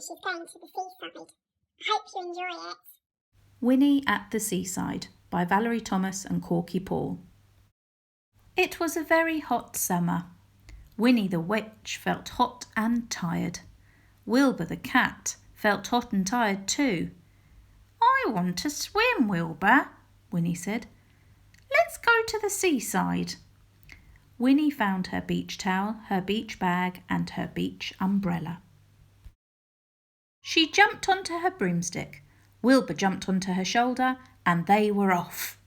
she's going to the seaside. I hope you enjoy it. Winnie at the Seaside by Valerie Thomas and Corky Paul. It was a very hot summer. Winnie the witch felt hot and tired. Wilbur the cat felt hot and tired too. "I want to swim, Wilbur," Winnie said. "Let's go to the seaside." Winnie found her beach towel, her beach bag and her beach umbrella. She jumped onto her broomstick. Wilbur jumped onto her shoulder and they were off.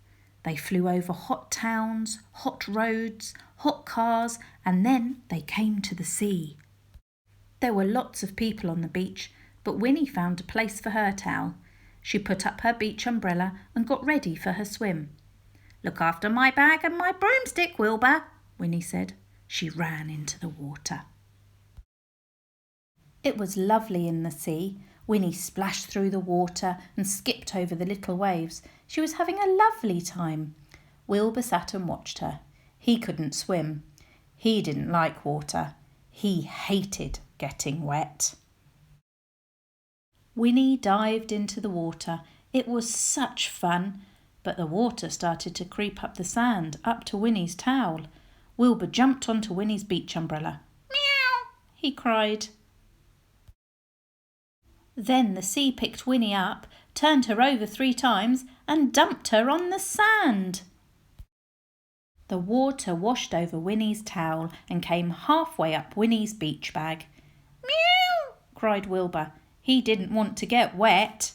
They flew over hot towns, hot roads, hot cars, and then they came to the sea. There were lots of people on the beach, but Winnie found a place for her towel. She put up her beach umbrella and got ready for her swim. "Look after my bag and my broomstick, Wilbur," Winnie said. She ran into the water. It was lovely in the sea. Winnie splashed through the water and skipped over the little waves. She was having a lovely time. Wilbur sat and watched her. He couldn't swim. He didn't like water. He hated getting wet. Winnie dived into the water. It was such fun, but the water started to creep up the sand, up to Winnie's towel. Wilbur jumped onto Winnie's beach umbrella. "Meow!" he cried. Then the sea picked Winnie up, turned her over 3 times and dumped her on the sand. The water washed over Winnie's towel and came halfway up Winnie's beach bag. "Meow!" cried Wilbur. He didn't want to get wet.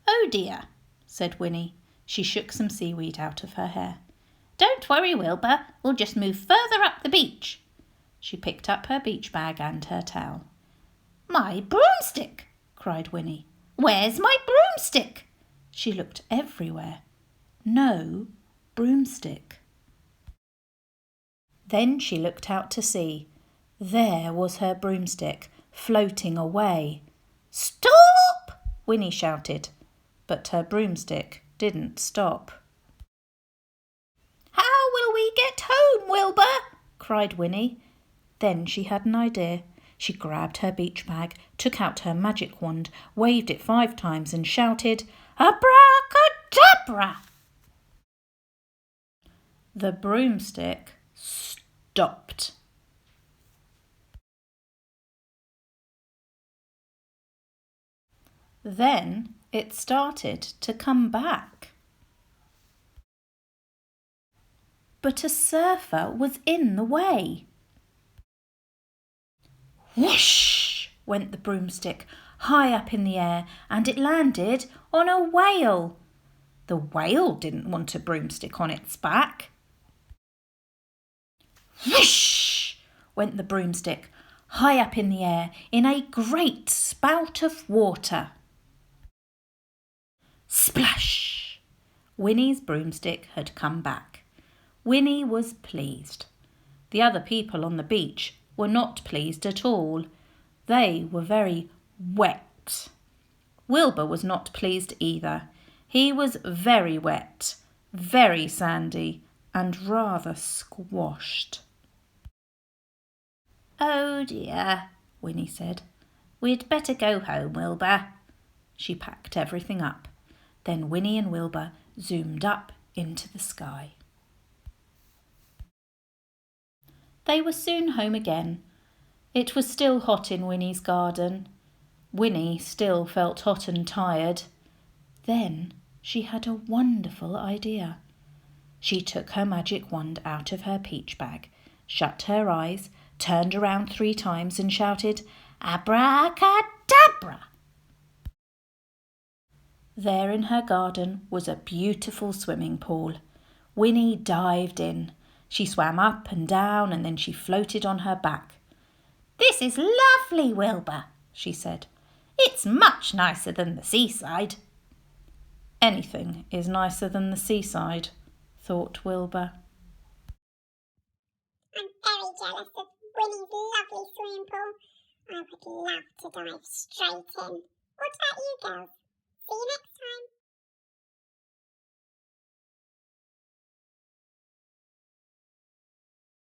"Oh dear," said Winnie. She shook some seaweed out of her hair. "Don't worry, Wilbur. We'll just move further up the beach." She picked up her beach bag and her towel. "My broomstick!" cried Winnie. "Where's my broomstick?" She looked everywhere. No broomstick. Then she looked out to sea. There was her broomstick, floating away. "Stop!" Winnie shouted, but her broomstick didn't stop. "How will we get home, Wilbur?" cried Winnie. Then she had an idea. She grabbed her beach bag, took out her magic wand, waved it 5 times and shouted, "Abracadabra!" The broomstick stopped. Then it started to come back. But a surfer was in the way. Whoosh went the broomstick high up in the air, and it landed on a whale. The whale didn't want a broomstick on its back. Whoosh went the broomstick high up in the air in a great spout of water. Splash! Winnie's broomstick had come back. Winnie was pleased. The other people on the beach were not pleased at all. They were very wet. Wilbur was not pleased either. He was very wet, very sandy, and rather squashed. "Oh dear," Winnie said. "We'd better go home, Wilbur." She packed everything up. Then Winnie and Wilbur zoomed up into the sky. They were soon home again. It was still hot in Winnie's garden. Winnie still felt hot and tired. Then she had a wonderful idea. She took her magic wand out of her peach bag, shut her eyes, turned around 3 times and shouted, "Abracadabra!" There in her garden was a beautiful swimming pool. Winnie dived in. She swam up and down and then she floated on her back. "This is lovely, Wilbur," she said. "It's much nicer than the seaside." Anything is nicer than the seaside, thought Wilbur. I'm very jealous of Winnie's lovely swimming pool. I would love to dive straight in. What about you girls? See you next